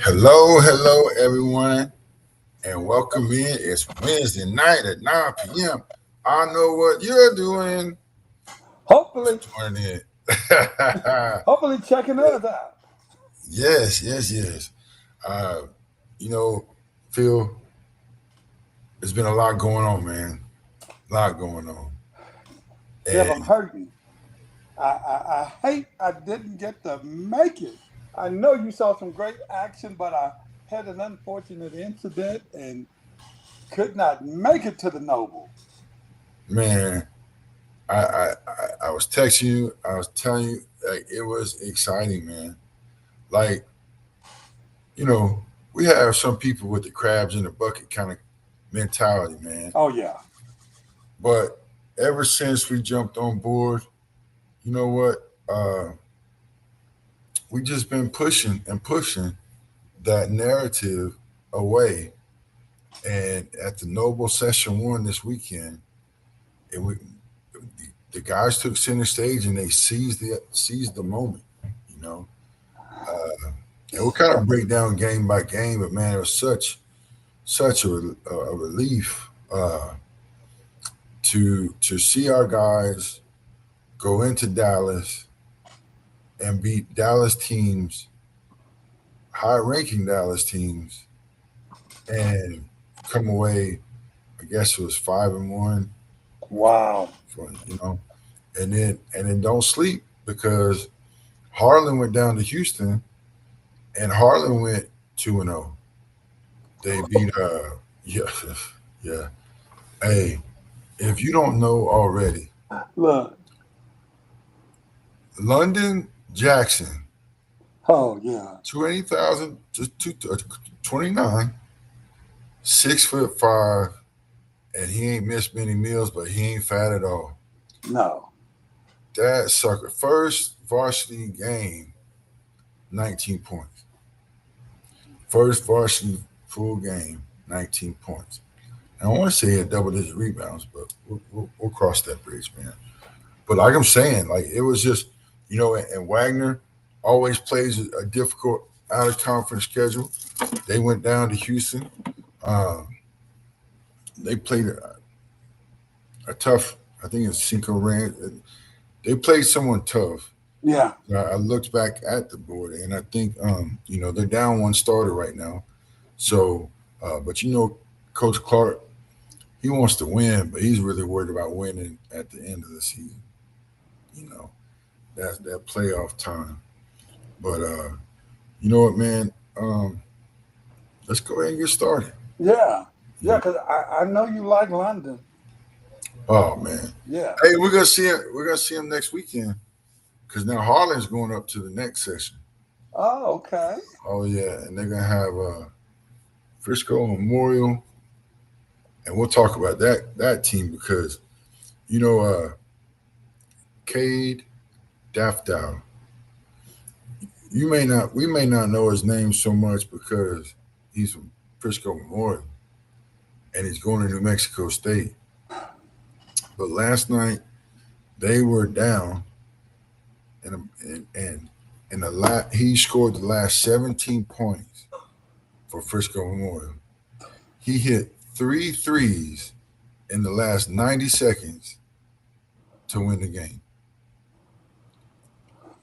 Hello, everyone, and welcome in. It's Wednesday night at 9 p.m. I know what you're doing. Hopefully, Joining in. hopefully checking us out. yes. Uh, you know, Phil, there's been a lot going on, man. A lot going on. Kev, I'm And hurting. I hate I didn't get to make it. I know you saw some great action, but I had an unfortunate incident and could not make it to the Noble. man, I was texting you, I was telling you, like, it was exciting, man. Like, you know, we have some people with the crabs in the bucket kind of mentality, man. Oh yeah, But ever since we jumped on board, you know what? We just been pushing and pushing that narrative away. And at the Noble Session One this weekend, it we, the guys took center stage and they seized the moment. You know, and we'll kind of break down game by game, but man, it was such a relief to see our guys go into Dallas and beat Dallas teams, high-ranking Dallas teams, and come away. I guess it was 5-1 wow. for and then don't sleep because Harlan went down to Houston, and Harlan went 2-0. They beat yeah yeah. Hey, if you don't know already, Look, London Jackson, oh yeah, 20,000 to 29, 6'5", and he ain't missed many meals, but he ain't fat at all. no, That sucker, first varsity game, 19 points. First varsity full game, 19 points. And I want to say he had double-digit rebounds, but we'll cross that bridge, man. But like I'm saying, like it was just, and Wagner always plays a difficult out-of-conference schedule. They went down to Houston. Um, they played a tough, I think it's Cinco Ranch. They played someone tough. yeah. I looked back at the board, and I think they're down one starter right now. So, but Coach Clark, he wants to win, but he's really worried about winning at the end of the season. You know, that's that playoff time. But you know what, man? Let's go ahead and get started. Yeah, You yeah, know? because I know you like London. Oh man. Yeah. Hey, we're gonna see him. We're gonna see him next weekend because now Harlan's going up to the next session. Oh, okay. Oh yeah, and they're gonna have Frisco Memorial, and we'll talk about that team because you know Cade Dafdow. We may not know his name so much because he's from Frisco Memorial and he's going to New Mexico State. But last night they were down, and he scored the last 17 points for Frisco Memorial. He hit three threes in the last 90 seconds to win the game.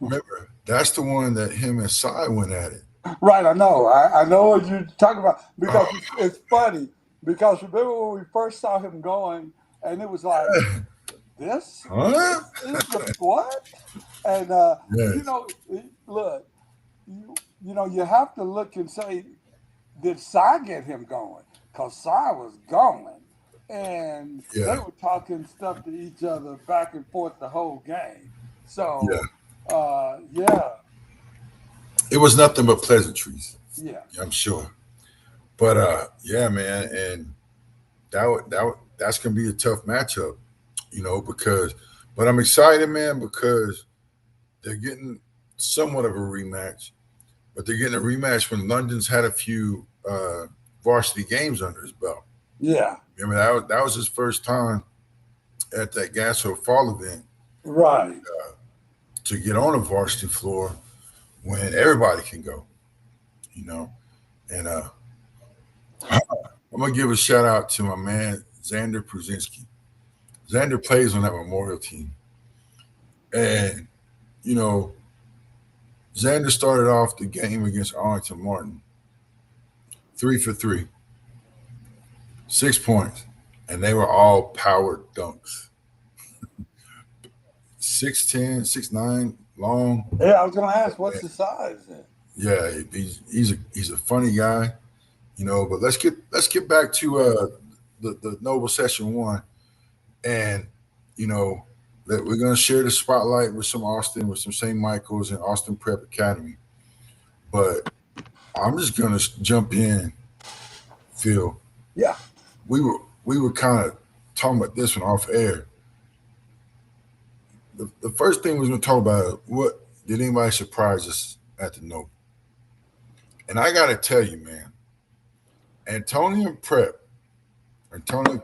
Remember, that's the one that him and Cy went at it. Right, I know. I know what you're talking about because Oh, it's funny. Because remember when we first saw him going, and it was like, this huh? is the what? And Yes. look, you have to look and say, did Cy get him going? Because Cy was going, and they Yeah. were talking stuff to each other back and forth the whole game. Yeah. So, yeah, It was nothing but pleasantries, yeah. I'm sure. But yeah, man, and that's gonna be a tough matchup, because but I'm excited, man, because they're getting somewhat of a rematch, but they're getting a rematch when London's had a few varsity games under his belt. Yeah, Remember that was his first time at that Gasso Fall event right. to get on a varsity floor when everybody can go, you know. And I'm gonna give a shout out to my man Xander Pruzinski. Xander plays on that Memorial team, and you know Xander started off the game against Arlington Martin 3 for 3, 6 points, and they were all power dunks. 6'10", 6'9", long. Yeah, I was gonna ask, what's the size then? Yeah, he's a funny guy, But let's get back to the Noble Session 1, and that we're gonna share the spotlight with some St. Michael's and Austin Prep Academy. But I'm just gonna jump in, Phil. Yeah, we were kind of talking about this one off air. The first thing we was going to talk about, what did anybody surprise us at the Noble? And I got to tell you, man, Antonian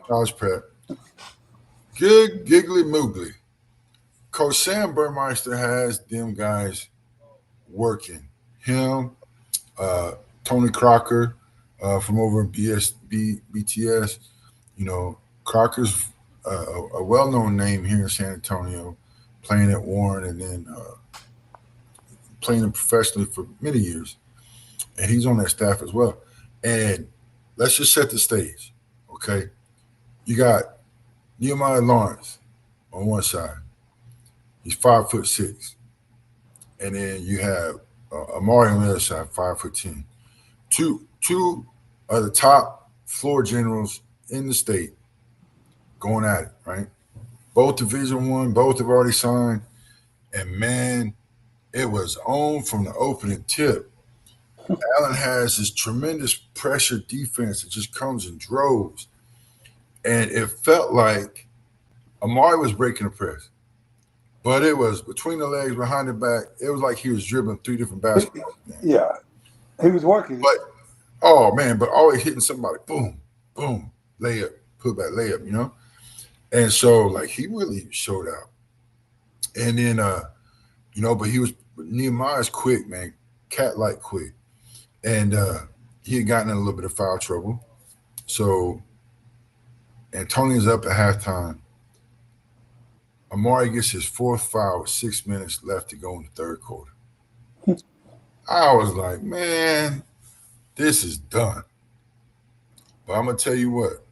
College Prep, good giggly moogly. Coach Sam Burmeister has them guys working. Him, Tony Crocker from over in BTS. Crocker's a well-known name here in San Antonio, playing at Warren and then playing professionally for many years. And he's on that staff as well. And let's just set the stage, okay? You got Nehemiah Lawrence on one side. He's 5'6". And then you have Amari on the other side, 5'10". Two of the top floor generals in the state going at it, right? Both Division I, both have already signed. And, man, it was on from the opening tip. Allen has this tremendous pressure defense that just comes in droves. And it felt like Amari was breaking the press. But it was between the legs, behind the back. It was like he was dribbling 3 different basketballs. Yeah, he was working. But, but always hitting somebody. Boom, boom, layup, put back, layup, And so, like, he really showed out. And then, but Nehemiah's quick, man, cat-like quick. And he had gotten in a little bit of foul trouble. So, Antonian's up at halftime. Amari gets his 4th foul with 6 minutes left to go in the third quarter. I was like, man, this is done. But I'm going to tell you what.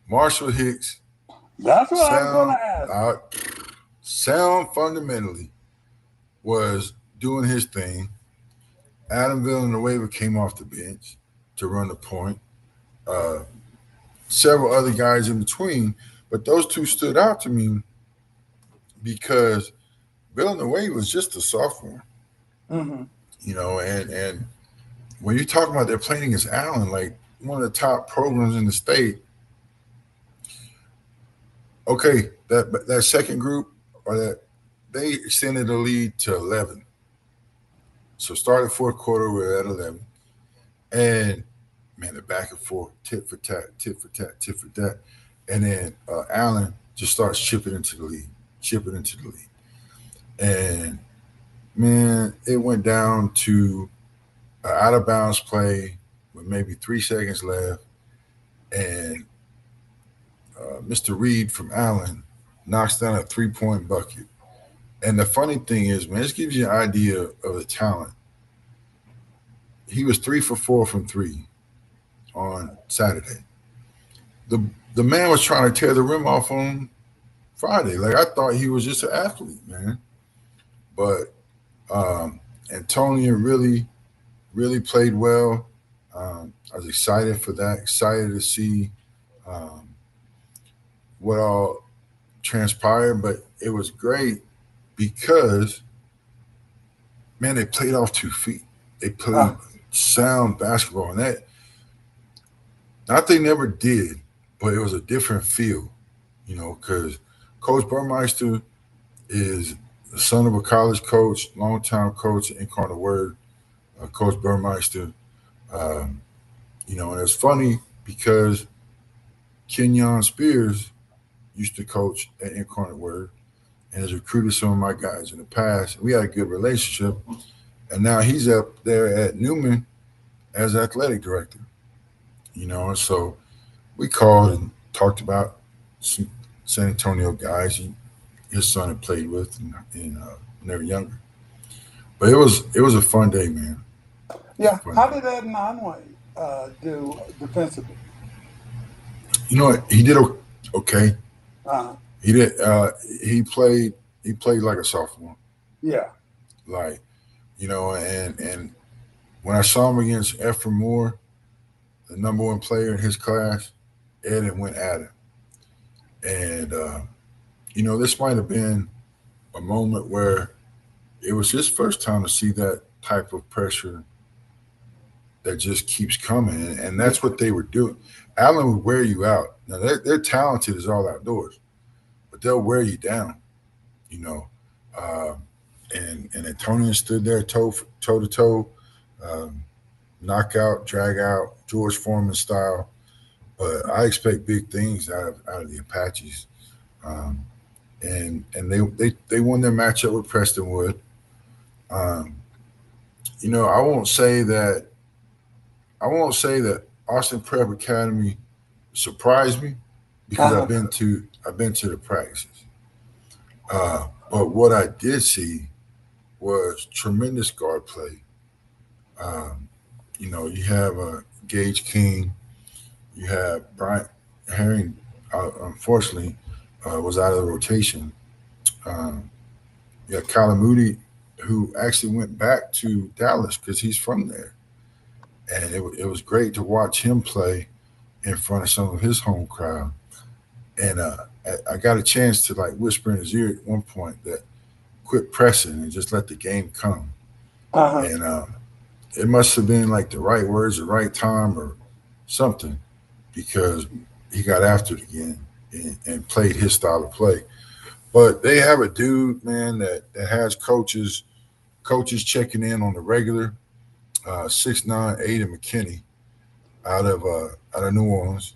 Marshall Hicks. That's what I was going to ask. Sound fundamentally was doing his thing. Adam Villanueva came off the bench to run the point. Several other guys in between. But those two stood out to me because Villanueva was just a sophomore. Mm-hmm. And when you're talking about they're playing against Allen, like one of the top programs in the state, okay, that second group they extended the lead to 11. So started 4th quarter, we're at 11. And, man, the back and forth, tit for tat. And then Allen just starts chipping into the lead. And, man, it went down to an out-of-bounds play with maybe 3 seconds left. And Mr. Reed from Allen knocks down a 3-point bucket. And the funny thing is, man, this gives you an idea of the talent. He was 3 for 4 from 3 on Saturday. The man was trying to tear the rim off on Friday. Like, I thought he was just an athlete, man. But Antonian really, really played well. I was excited for that, excited to see what all transpired. But it was great because, man, they played off 2 feet. They played sound basketball. And that, not they never did, but it was a different feel, because Coach Burmeister is the son of a college coach, longtime coach, Incarnate Word, Coach Burmeister. And it's funny because Kenyon Spears used to coach at Incarnate Word and has recruited some of my guys in the past. We had a good relationship. And now he's up there at Newman as athletic director. And so we called and talked about some San Antonio guys his son had played with, when they were younger. But it was a fun day, man. Yeah. Fun How day. did Ed Nonway do defensively? You know what? He did okay. Uh, He did. He played like a sophomore. yeah. Like and when I saw him against Ephraim Moore, the number one player in his class, Ed had went at him. And this might have been a moment where it was his first time to see that type of pressure that just keeps coming, and that's what they were doing. Allen would wear you out. Now they're talented as all outdoors, but they'll wear you down. You know, Um and Antonian stood there toe to toe, um, knockout, drag out, George Foreman style. But I expect big things out of the Apaches. Um, and they won their matchup with Prestonwood. Um, I won't say that Austin Prep Academy surprised me because Uh-huh. I've been to the practices. But what I did see was tremendous guard play. You have Gage King, you have Bryant Herring. Unfortunately, was out of the rotation. Um, you got Kyler Moody, who actually went back to Dallas because he's from there, and it was great to watch him play in front of some of his home crowd. And I got a chance to like whisper in his ear at one point that quit pressing and just let the game come. Uh-huh. And it must have been like the right words, the right time, or something, because he got after it again and played his style of play. But they have a dude, man, that has coaches checking in on the regular. 6'9", Aiden McKinney out of New Orleans.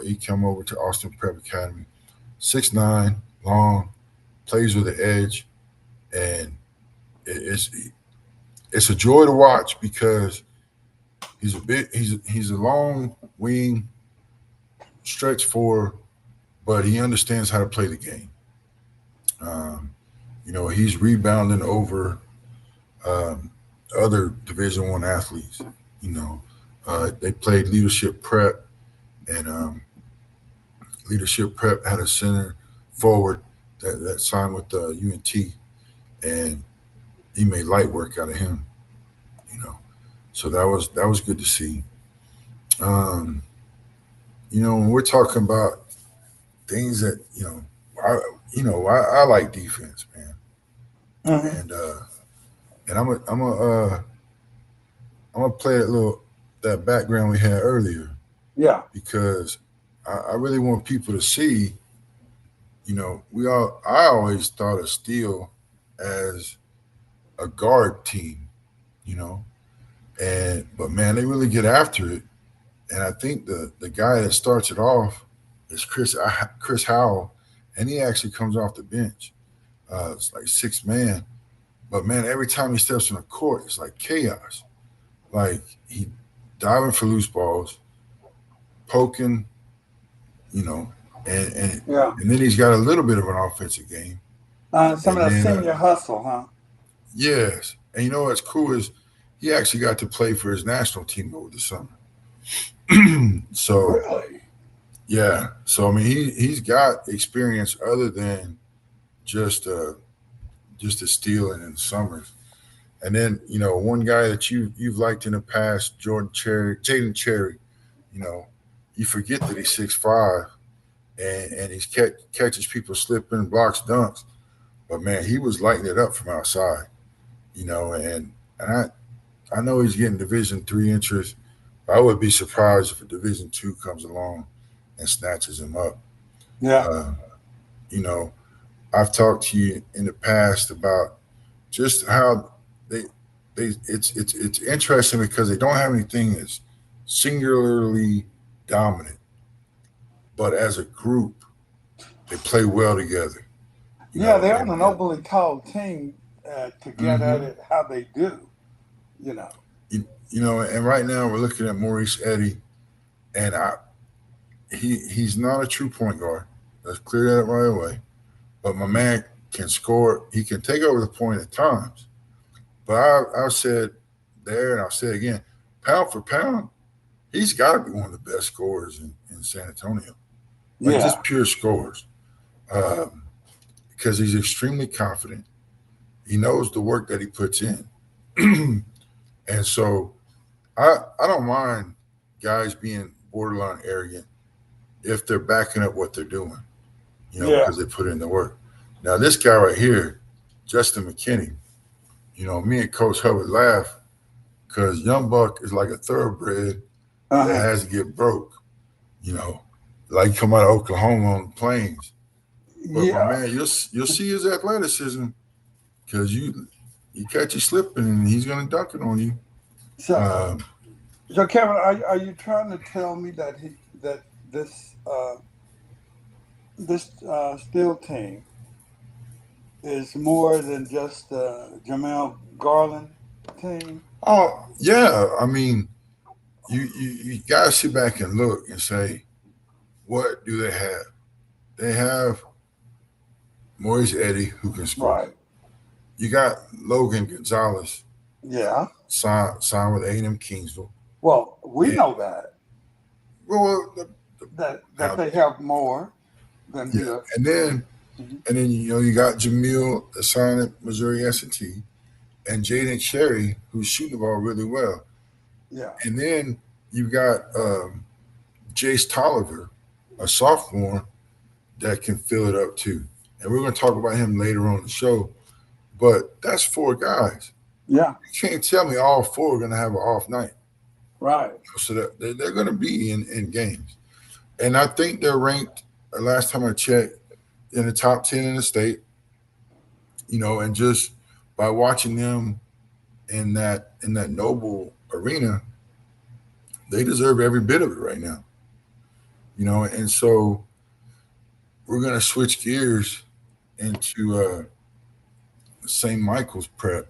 He come over to Austin Prep Academy. 6'9", long, plays with the edge, and it's it's a joy to watch because he's a long wing stretch four, but he understands how to play the game. Um, he's rebounding over um, other Division One athletes. You know, they played leadership prep, and leadership prep had a center forward that signed with UNT, and he made light work out of him. You know, so that was good to see. Um, when we're talking about things that I like defense, man, Hmm. and I'm gonna play that background we had earlier Yeah. because I really want people to see. I always thought of Steele as a guard team, you know, but man, they really get after it. And I think the guy that starts it off is Chris Howell, and he actually comes off the bench. It's like six man, but man, every time he steps on the court, it's like chaos. Like he diving for loose balls, poking, you know, and and Yeah. and then he's got a little bit of an offensive game, Some and of that then senior hustle, huh? yes, and what's cool is he actually got to play for his national team over the summer. So Really? yeah, so I mean he's got experience other than just uh just the stealing in the summers. And then one guy that you've liked in the past, Jaden Cherry. You know, you forget that he's 6'5", and he's catches people slipping, blocks dunks. But man, he was lighting it up from outside. And I know he's getting Division 3 interest. But I would be surprised if a Division 2 comes along and snatches him up. Yeah. Uh, you know, I've talked to you in the past about just how they it's interesting because they don't have anything that's singularly dominant, but as a group they play well together. You Yeah, know, they're on and an overly tall team to get at hmm it how they do, you know. And right now we're looking at Maurice Eddy, and he's not a true point guard. Let's clear that right away. But my man can score. He can take over the point at times. But I've said there, and I'll say it again, pound for pound, he's got to be one of the best scorers in San Antonio. Like just pure scores. Because he's extremely confident. He knows the work that he puts in. And so I don't mind guys being borderline arrogant if they're backing up what they're doing, because they put in the work. Now, this guy right here, Justin McKinney, me and Coach Hubbard laugh because Young Buck is like a thoroughbred that has to get broke, like come out of Oklahoma on the plains. But my man, you'll see his athleticism because you catch you slipping and he's going to dunk it on you. So Kevin, are you trying to tell me that this Steele team is more than just Jamail Garland team? Oh yeah, I mean, you gotta sit back and look and say, what do they have? They have Maurice Eddy who can score. Right. You got Logan Gonzalez. Yeah. Signed with A&M Kingsville. Well, we know that. Well, that they have more than the. And then you got Jamail signed at Missouri S&T, and Jaden Cherry who's shooting the ball really well. Yeah. And then you've got Jace Tolliver, a sophomore that can fill it up too. And we're going to talk about him later on in the show. But that's 4 guys. Yeah. You can't tell me all 4 are going to have an off night. Right. So they're going to be in games. And I think they're ranked, last time I checked, in the top 10 in the state. And just by watching them in that Noble arena, they deserve every bit of it right now. And so we're going to switch gears into St. Michael's prep.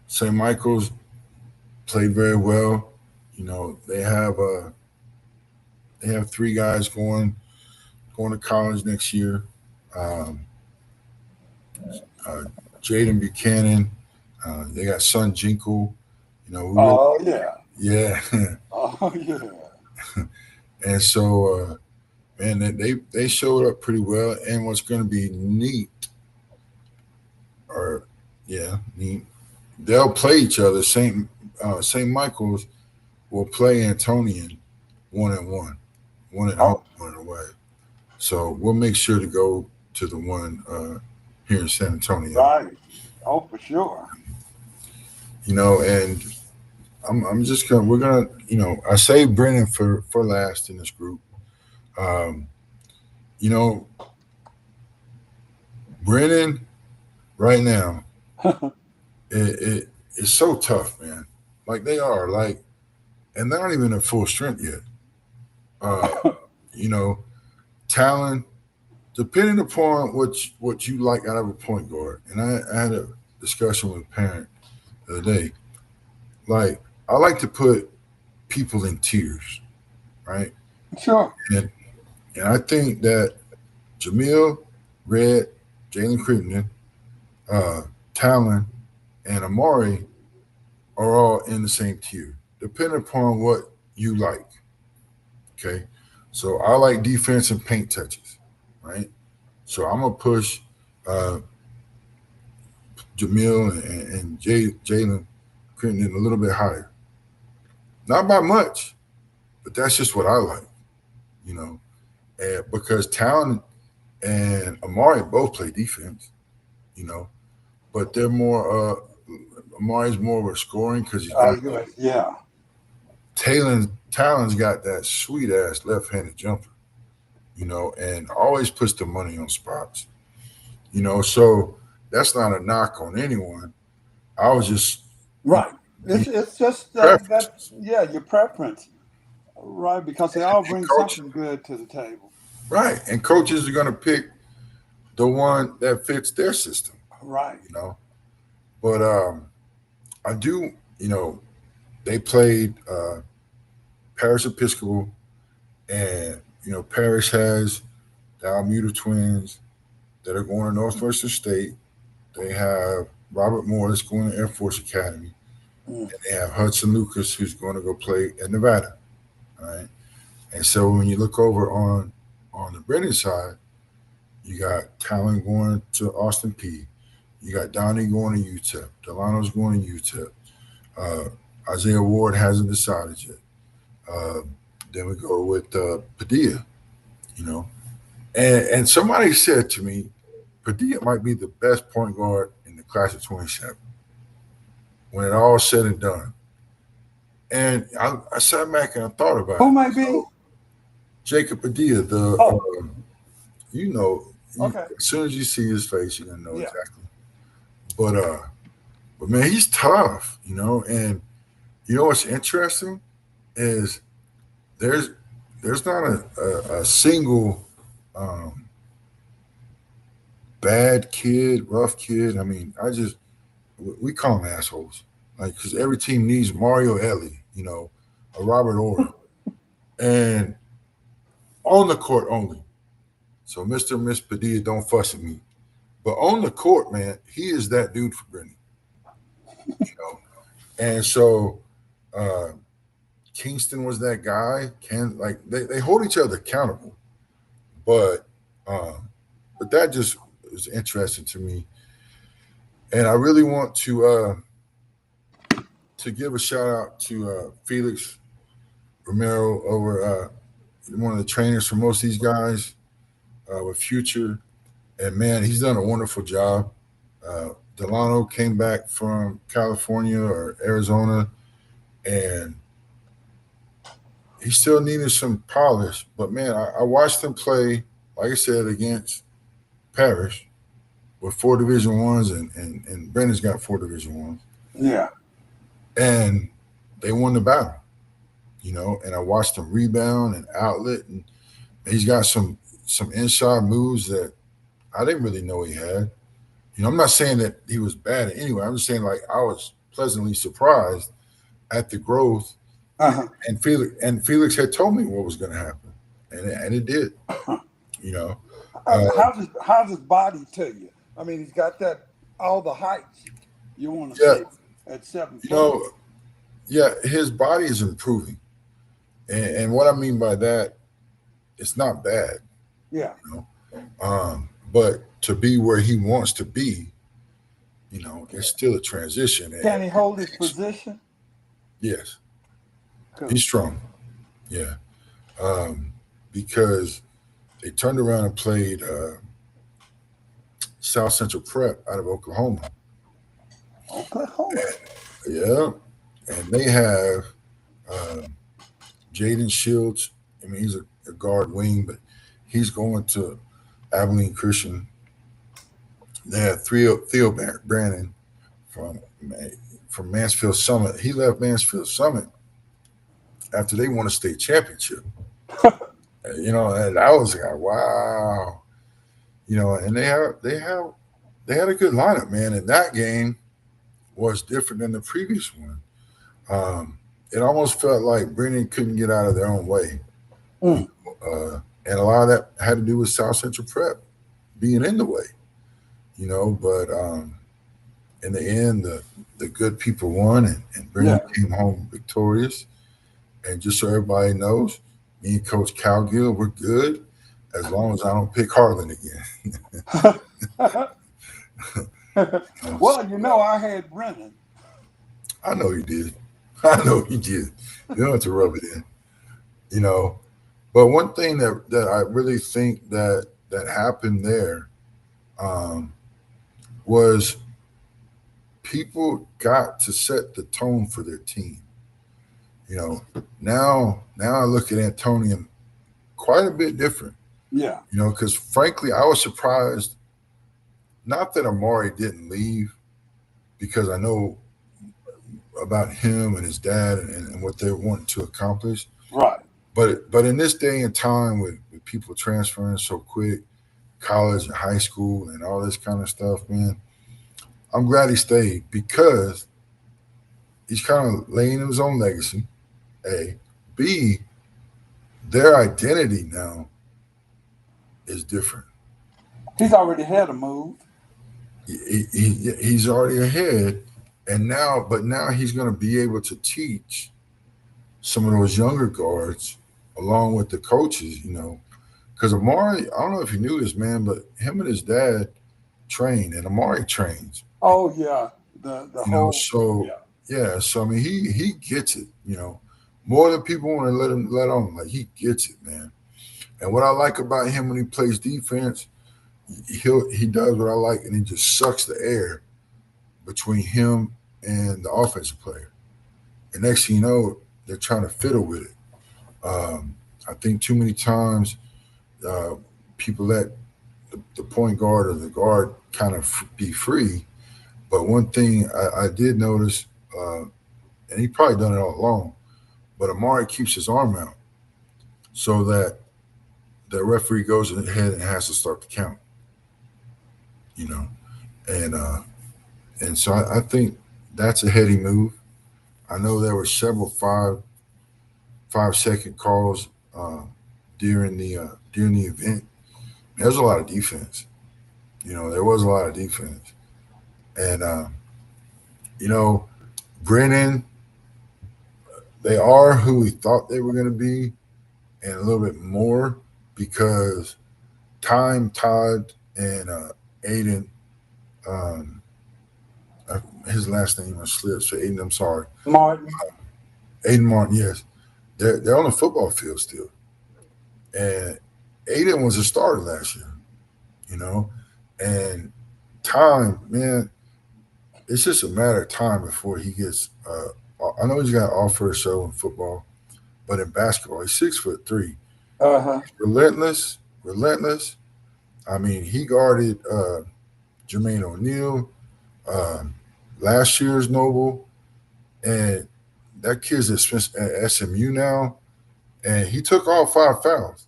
St. Michael's played very well. They have 3 guys going to college next year. Jaden Buchanan. They got Son Jinkle. Oh yeah. Yeah. Oh yeah. And so, man, they showed up pretty well. And what's going to be neat, they'll play each other. St. Michael's will play Antonian 1-1, one at home, one away. So we'll make sure to go to the one here in San Antonio. Right. Oh, for sure. And I'm just we're gonna, I saved Brennan for last in this group. Brennan right now, it's so tough, man. Like they are, and they're not even at full strength yet. Talent, depending upon what you like out of a point guard. And I had a discussion with a parent the other day. Like, I like to put people in tiers, right? Sure. And I think that Jamail, Red, Jalen Crittenden, Talon, and Amari are all in the same tier, depending upon what you like. Okay. So I like defense and paint touches, right? So I'm going to push Jamail and Jalen Crittenden a little bit higher. Not by much, but that's just what I like, and because Talon and Amari both play defense, but they're more Amari's more of a scoring because he's Talon's got that sweet ass left-handed jumper, and always puts the money on spots, so that's not a knock on anyone. I was just right. It's just your preference, right? Because they all bring something good to the table, right? And coaches are going to pick the one that fits their system, right? But I do, they played Parish Episcopal, and Parish has the Almuda twins that are going to Northwestern State. They have Robert Morris going to Air Force Academy, and they have Hudson Lucas who's going to go play at Nevada. All right, and so when you look over on the Brennan side, you got Talon going to Austin P. You got Donnie going to UTEP. DeLano's going to UTEP. Isaiah Ward hasn't decided yet. Then we go with Padilla, And somebody said to me, Padilla might be the best point guard in the class of 27 when it all said and done. And I sat back and I thought about Who might be? Jacob Padilla, Okay. As soon as you see his face, you're gonna know exactly. But man, he's tough, and what's interesting is there's not a single bad kid, rough kid. I mean, we call them assholes, like, because every team needs Mario Ellie, a Robert Orr, and on the court only. So Mr. and Miss Padilla, don't fuss at me. But on the court, man, he is that dude for Brennan. And so Kingston was that guy. They hold each other accountable. But that just is interesting to me. And I really want to give a shout out to Felix Romero over one of the trainers for most of these guys with Future. And man, he's done a wonderful job. DeLano came back from California or Arizona, and he still needed some polish. But man, I watched him play, like I said, against Parish with 4 Division I's, and Brennan's got 4 Division I's. Yeah. And they won the battle, and I watched him rebound and outlet, and he's got some inside moves that I didn't really know he had. I'm not saying that he was bad anyway. I'm just saying, like, I was pleasantly surprised at the growth. Uh-huh. And Felix had told me what was going to happen, and it did. How's his body to you? I mean, he's got all the heights you want to see at 7 foot. His body is improving, and what I mean by that, it's not bad. Yeah. But to be where he wants to be, it's still a transition. Can he hold his position? Yes. Cool. He's strong. Yeah. Because they turned around and played South Central Prep out of Oklahoma. And they have Jaden Shields. I mean, he's a guard wing, but he's going to Abilene Christian. They had Theo Brennan from Mansfield Summit. He left Mansfield Summit after they won a state championship. And I was like, wow. And they had a good lineup, man. And that game was different than the previous one. It almost felt like Brennan couldn't get out of their own way. And a lot of that had to do with South Central Prep being in the way, but in the end, the good people won, and Brennan came home victorious. And just so everybody knows, me and Coach Cowgill, we're good as long as I don't pick Harlan again. Well, I had Brennan. I know you did. You don't have to rub it in, But one thing that I really think that happened there was people got to set the tone for their team. Now I look at Antonian quite a bit different. Yeah. Because frankly, I was surprised, not that Amari didn't leave, because I know about him and his dad and what they're wanting to accomplish. Right. But in this day and time with people transferring so quick, college and high school and all this kind of stuff, man, I'm glad he stayed, because he's kind of laying his own legacy. A, B, their identity now is different. He's already had a move. He's already ahead, and now he's going to be able to teach some of those younger guards along with the coaches, because Amari, I don't know if you knew this, man, but him and his dad train, and Amari trains. Oh yeah, the whole. So so I mean, he gets it, more than people want to let on. Like, he gets it, man. And what I like about him when he plays defense, he does what I like, and he just sucks the air between him and the offensive player. And next thing you know, they're trying to fiddle with it. I think too many times people let the point guard or the guard kind of be free. But one thing I did notice, and he probably done it all along, but Amari keeps his arm out so that the referee goes ahead and has to start the count. And so I think that's a heady move. I know there were several 5-second calls during the event. There's a lot of defense. There was a lot of defense, and Brennan, they are who we thought they were going to be, and a little bit more, because Todd, and Aiden, his last name was slipped. So Aiden, I'm sorry, Martin. Aiden Martin, yes, they're on the football field still, and Aiden was a starter last year, and time, man, it's just a matter of time before he gets. I know he's got an all-for show in football, but in basketball, he's 6'3". Relentless. I mean, he guarded Jamail O'Neal, last year's Noble, and that kid's at SMU now, and he took all 5 fouls,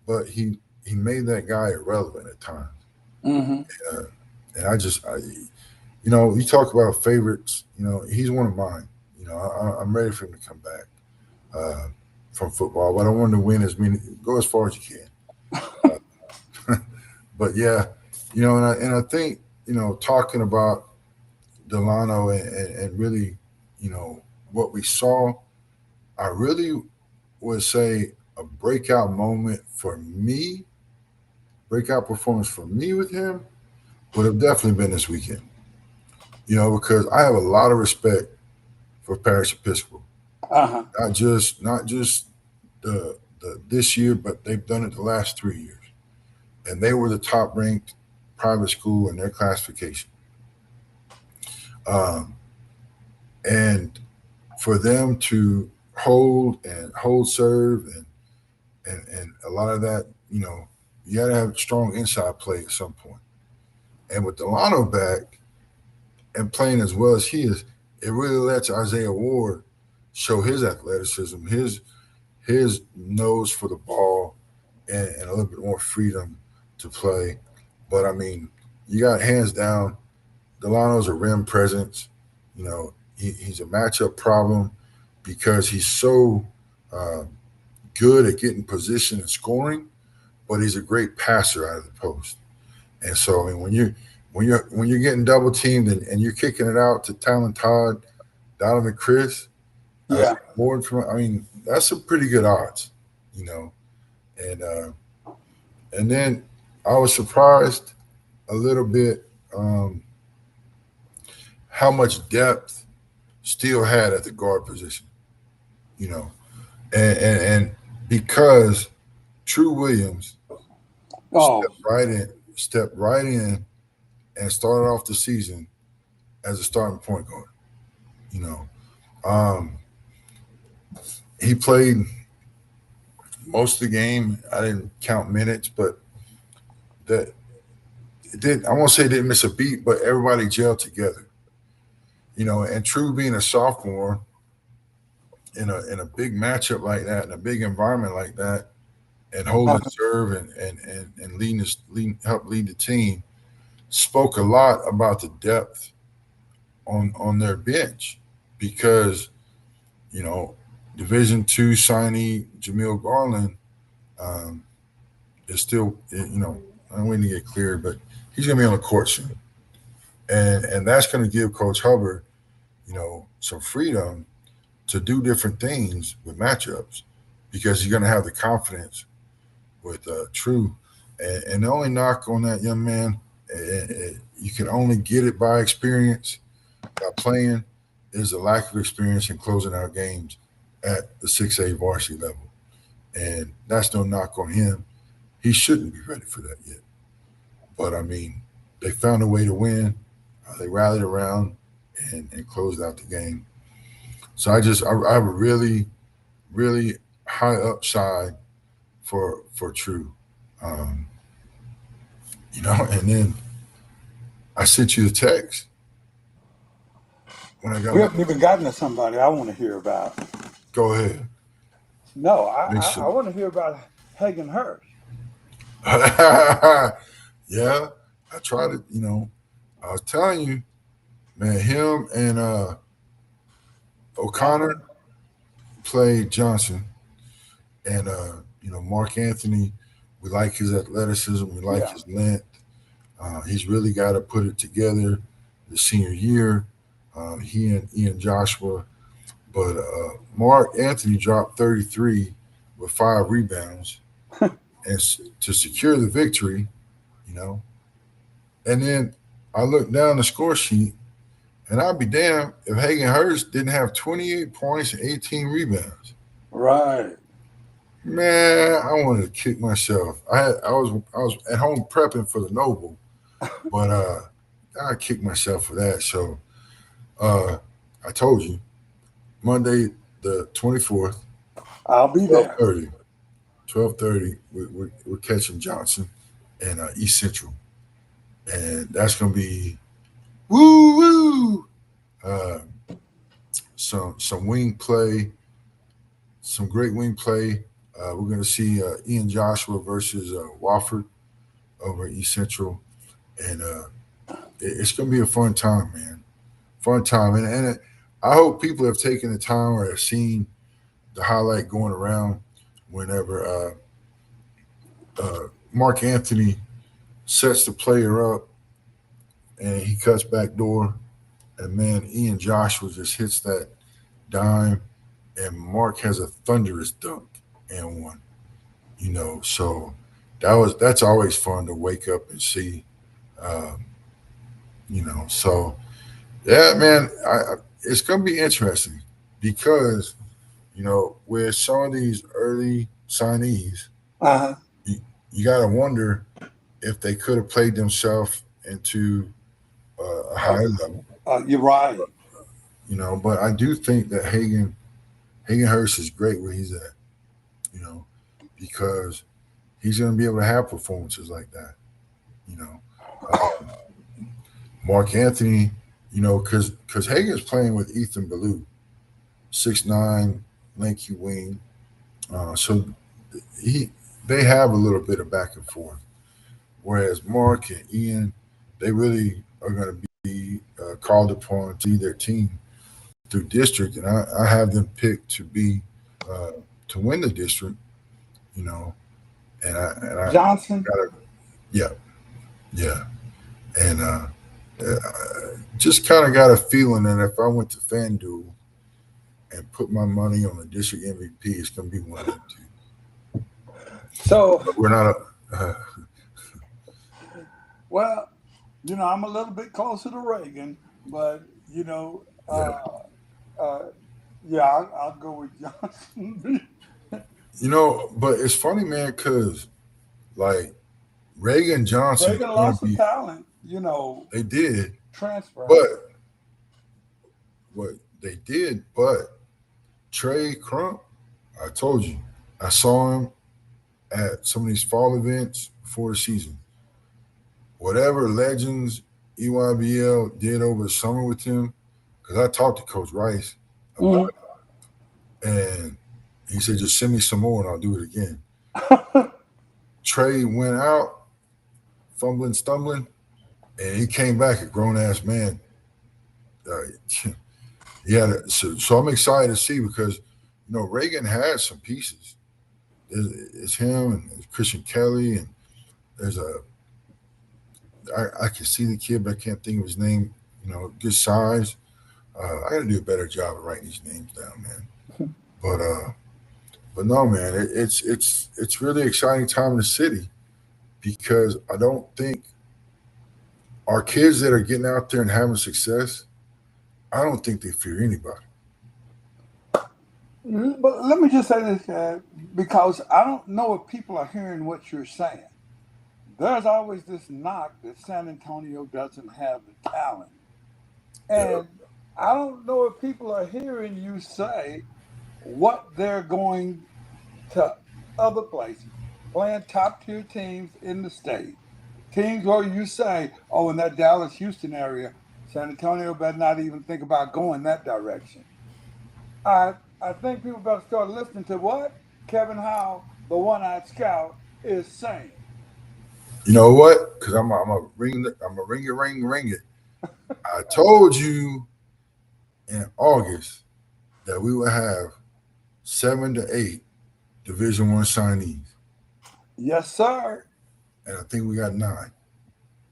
but he made that guy irrelevant at times. Mm-hmm. And you talk about favorites. He's one of mine. I'm ready for him to come back from football, but I want him to win go as far as you can. But yeah, and I think talking about DeLano and really, what we saw, I really would say a breakout performance for me with him would have definitely been this weekend. Because I have a lot of respect for Parish Episcopal. Not just the this year, but they've done it the last 3 years. And they were the top ranked private school in their classification. And for them to hold serve and a lot of that, you got to have strong inside play at some point. And with DeLano back and playing as well as he is, it really lets Isaiah Ward show his athleticism, his nose for the ball, and a little bit more freedom to play. But I mean, you got hands down, DeLano's a rim presence. He's a matchup problem because he's so good at getting position and scoring, but he's a great passer out of the post. And so, I mean, when you're getting double teamed and you're kicking it out to Talon Todd, Donovan Chris, Ward I mean, that's some pretty good odds, And then I was surprised a little bit how much depth Steele had at the guard position, and because Tru Williams stepped right in and started off the season as a starting point guard. He played most of the game. I didn't count minutes, but I won't say it didn't miss a beat, but everybody gelled together. And Tru being a sophomore in a big matchup like that, in a big environment like that, and holding serve and help lead the team, spoke a lot about the depth on their bench. because, you know, Division II signee Jamail Garland um, is still, I'm waiting to get cleared, but he's going to be on the court soon. And that's going to give Coach Hubbard, some freedom to do different things with matchups because he's going to have the confidence with Tru. And the only knock on that young man, you can only get it by experience, by playing, is a lack of experience in closing out games at the 6A varsity level. And that's no knock on him. He shouldn't be ready for that yet. But, I mean, they found a way to win. They rallied around and closed out the game. So I have a really, really high upside for Tru. And then I sent you the text when I got. We haven't even gotten to somebody I want to hear about. Go ahead. No, I want to hear about Hagen Hurst. Yeah, I tried to. I was telling you, man, him and O'Connor played Johnson, and Marc Anthony. We like his athleticism. We like his length. He's really got to put it together the senior year. He and Ian Joshua. But Marc Anthony dropped 33 with 5 rebounds and to secure the victory, And then I looked down the score sheet, and I'd be damned if Hagen Hurst didn't have 28 points and 18 rebounds. Right. Man, I wanted to kick myself. I was at home prepping for the Noble, but I kicked myself for that. So I told you, Monday the 24th, I'll be there. 12:30. We're catching Johnson and East Central, and that's gonna be woo. Some wing play, some great wing play. We're going to see Ian Joshua versus Wofford over East Central, and it's going to be a fun time, man. Fun time, and I hope people have taken the time or have seen the highlight going around whenever Marc Anthony sets the player up and he cuts back door, and man, Ian Joshua just hits that dime, and Marc has a thunderous dunk and one. So that's always fun to wake up and see. So yeah, man, it's gonna be interesting because with some of these early signees, you got to wonder if they could have played themselves into a higher level. You're right. But I do think that Hagen Hurst is great where he's at. Because he's going to be able to have performances like that. Marc Anthony, because Hagen's playing with Ethan Ballou, 6'9", lanky wing. So they have a little bit of back and forth. Whereas Marc and Ian, they really are going to be called upon to lead their team through district, and I have them picked to be to win the district. And I Johnson. Yeah, and just kind of got a feeling that if I went to FanDuel and put my money on the district MVP, it's going to be one of them two. So but we're not. Well, I'm a little bit closer to Reagan, but I'll go with Johnson. But it's funny, man, because like Reagan Johnson, Reagan lost some talent. They did transfer, but what they did. But Trey Crump, I told you, I saw him at some of these fall events before the season. Whatever legends EYBL did over the summer with him, because I talked to Coach Rice about it, and he said, just send me some more and I'll do it again. Trey went out, fumbling, stumbling, and he came back a grown-ass man. Yeah, so I'm excited to see because Reagan had some pieces. It's him and there's Christian Kelly and there's I can see the kid but I can't think of his name. Good size. I got to do a better job of writing these names down, man. But no, man, it's really exciting time in the city because I don't think our kids that are getting out there and having success, I don't think they fear anybody. But let me just say this, because I don't know if people are hearing what you're saying. There's always this knock that San Antonio doesn't have the talent. Yeah. And I don't know if people are hearing you say what they're going to other places, playing top tier teams in the state. Teams where you say, oh, in that Dallas Houston area, San Antonio better not even think about going that direction. I think people better start listening to what Kevin Howe, the one-eyed scout, is saying. You know what? Because I'm a ring it. I told you in August that we would have 7 to 8 Division I signees, Yes, sir. and I think we got 9.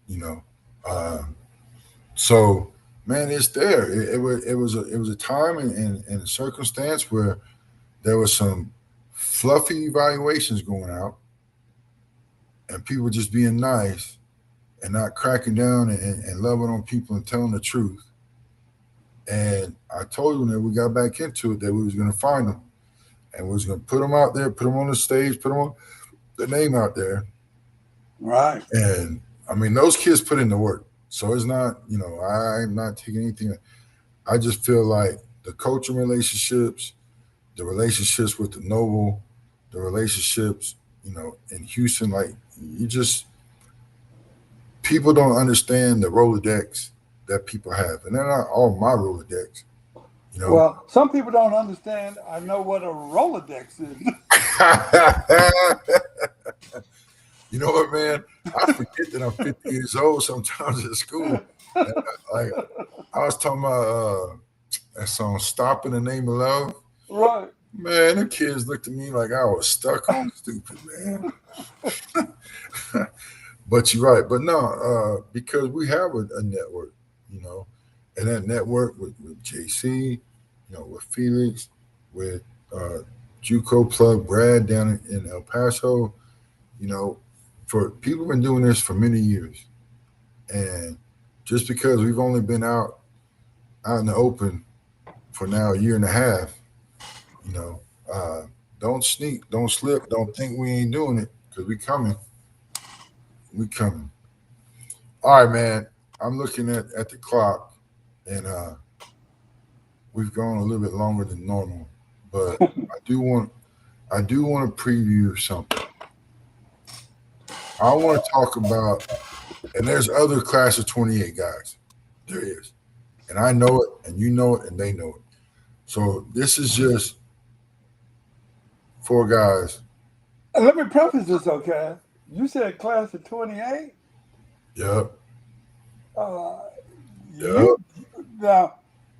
You know, uh, so man, it's there. It was a time and a circumstance where there was some fluffy evaluations going out, and people just being nice and not cracking down and loving on people and telling the truth. And I told them that we got back into it that we was going to find them and we was going to put them out there, put them on the stage, put them on the name out there. Right. And I mean, those kids put in the work. So it's not, I'm not taking anything. I just feel like the coaching relationships, the relationships with the Noble, the relationships, in Houston, like you just people don't understand the Rolodex that people have, and they're not all my Rolodex. You know, Well, some people don't understand. I know what a Rolodex is. you know what, man? I forget that I'm 50 years old sometimes at school. And like I was talking about that song "Stop in the Name of Love." Right. Man, the kids looked at me like I was stuck on stupid, man. But you're right. But no, because we have a network, you know, and that network with JC, with Felix, with uh, JUCO plug Brad down in El Paso, you know, for people have been doing this for many years, and just because we've only been out in the open for now a year and a half, you know, uh, don't sneak, don't slip, don't think we ain't doing it because we coming. All right, man. I'm looking at the clock, and we've gone a little bit longer than normal, but I do want to preview something. I want to talk about, and there's other class of 28 guys. There is, and I know it, and you know it, and they know it. So this is just 4 guys. And let me preface this, okay? You said class of 28. Yep, Uh, yep. you now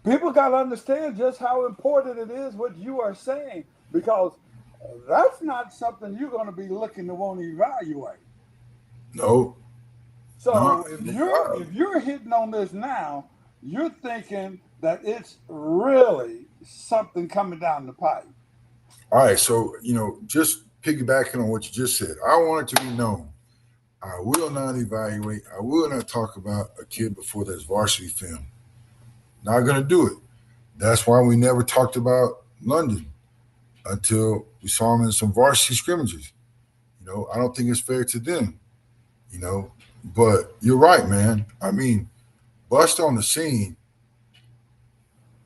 people got to understand just how important it is what you are saying because that's not something you're going to be looking to want to evaluate. No, no. So if you're hitting on this now, you're thinking that it's really something coming down the pipe. All right, so just piggybacking on what you just said, I want it to be known. I will not evaluate. I will not talk about a kid before there's varsity film. Not gonna do it. That's why we never talked about London until we saw him in some varsity scrimmages. I don't think it's fair to them. You know, but you're right, man. I mean, bust on the scene.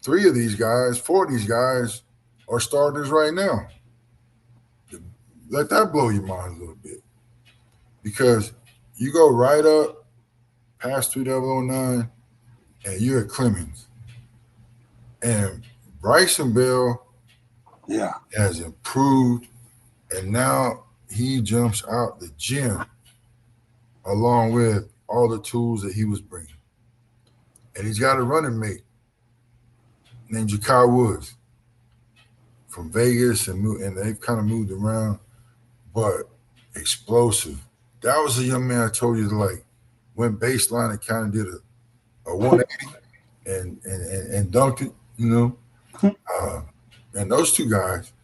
4 of these guys are starters right now. Let that blow your mind a little bit because you go right up past 3009 and you're at Clemens. And Bryson Bell Yeah. has improved, and now he jumps out the gym along with all the tools that he was bringing. And he's got a running mate named Jakai Woods from Vegas, and they've kind of moved around, but explosive. That was a young man I told you to like went baseline and kind of did a 180 and dunked it, you know. And those two guys,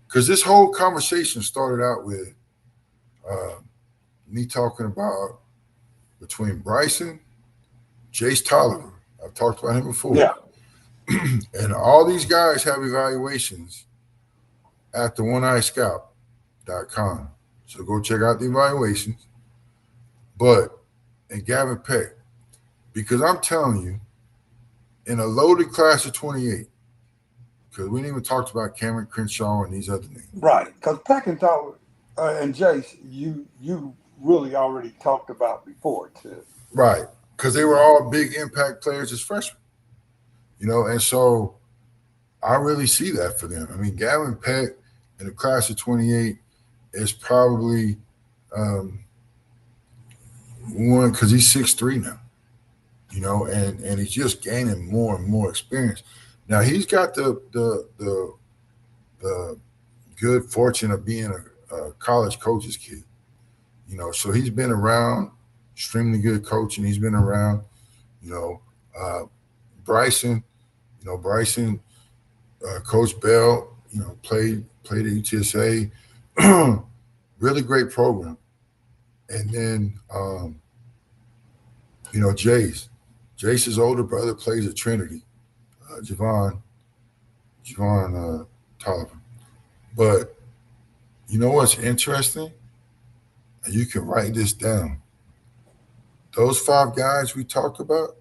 because this whole conversation started out with me talking about between Bryson, Jace Tolliver. I've talked about him before. Yeah. And all these guys have evaluations at the oneeyescout.com. So go check out the evaluations. And Gavin Peck, because I'm telling you, in a loaded class of 28, because we didn't even talked about Cameron Crenshaw and these other names. Right, because Peck and Tolliver and Jace, you really already talked about before, too. Right, because they were all big impact players as freshmen. You know, and so I really see that for them. I mean, Gavin Peck in the class of 28 is probably one because he's 6'3" now, you know, and he's just gaining more and more experience. Now he's got the good fortune of being a college coach's kid, you know, so he's been around extremely good coaching. He's been around, you know, Bryson, Coach Bell, you know, played at UTSA, really great program. And then, you know, Jace's older brother plays at Trinity, Javon Tolliver. But you know what's interesting? And you can write this down. Those 5 guys we talked about,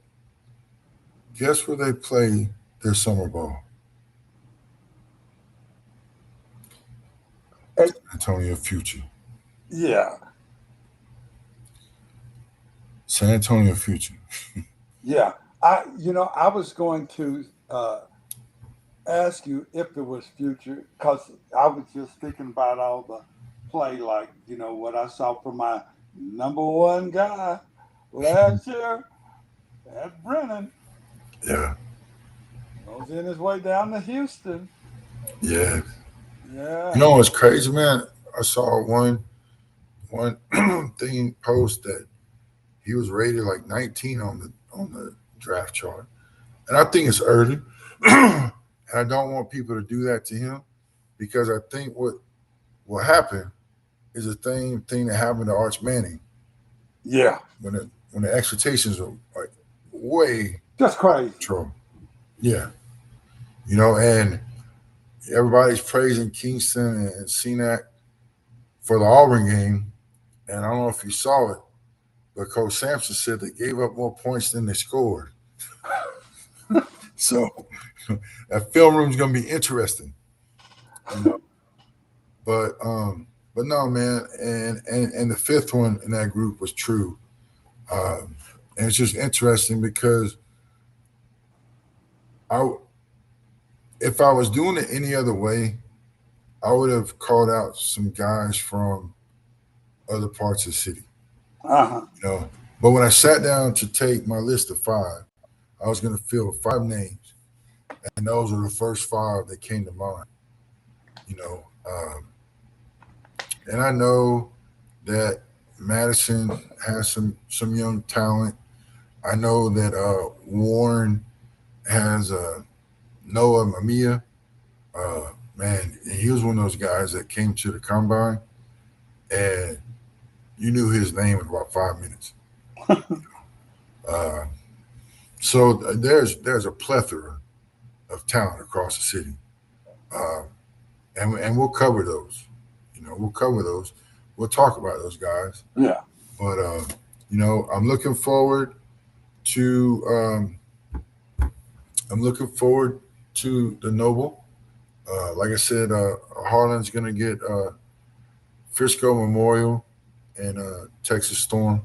guess where they play their summer ball? San Antonio Future. Yeah. San Antonio Future. Yeah. I was going to ask you if it was future, because I was just thinking about all the play, like, you know, what I saw from my number one guy last year at Brennan. Yeah. Was in his way down to Houston. Yeah. Yeah. You know what's crazy, man? I saw one thing post that he was rated like 19 on the draft chart. And I think it's early. And I don't want people to do that to him, because I think what happened is the thing that happened to Arch Manning. Yeah. When the expectations are like way just crazy. Control. Yeah. You know, and everybody's praising Kingston and Senac for the Auburn game. And I don't know if you saw it, but Coach Sampson said they gave up more points than they scored. So that film room is going to be interesting. You know? But no, man. And the 5th one in that group was Tru. And it's just interesting because if I was doing it any other way, I would have called out some guys from other parts of the city. Uh-huh. You know, but when I sat down to take my list of 5, I was going to fill 5 names, and those were the first 5 that came to mind. You know, and I know that Madison has some young talent. I know that Warren has Noah Mamiya. Man, he was one of those guys that came to the combine, and you knew his name in about 5 minutes. So there's a plethora of talent across the city, and we'll cover those. You know, we'll cover those. We'll talk about those guys. Yeah. But you know, I'm looking forward to the Noble. Like I said, Harlan's going to get Frisco Memorial and Texas Storm,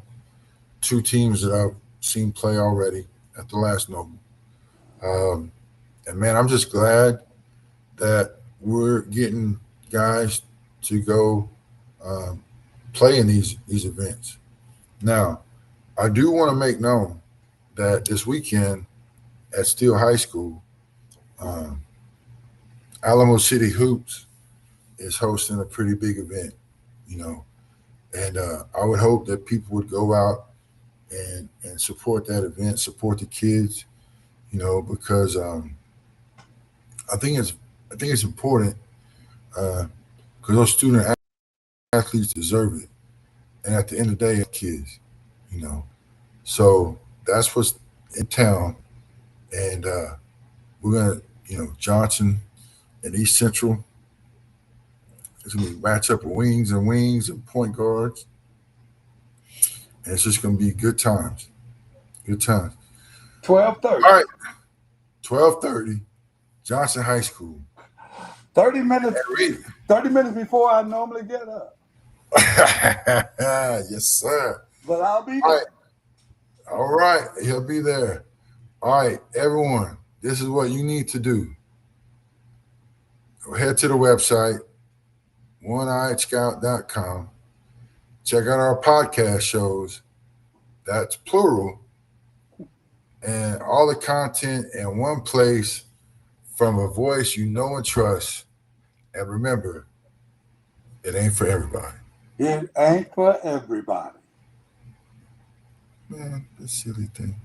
2 teams that I've seen play already at the last Noble. And, man, I'm just glad that we're getting guys to go play in these events. Now, I do want to make known that this weekend at Steele High School, Alamo City Hoops is hosting a pretty big event, you know, and I would hope that people would go out and support that event, support the kids, you know, because I think it's important because those student athletes deserve it, and at the end of the day, kids, you know. So that's what's in town, and we're gonna, you know, Johnson and East Central. It's gonna be match up of wings and point guards, and it's just gonna be good times. Good times. 12:30. All right, 12:30, Johnson High School. 30 minutes. 30 minutes before I normally get up. Yes, sir. But I'll be All there. right. All right, he'll be there. All right, everyone, this is what you need to do. Go head to the website, oneeyescout.com. Check out our podcast shows. That's plural. And all the content in one place from a voice you know and trust. And remember, it ain't for everybody. It ain't for everybody. Man, this silly thing.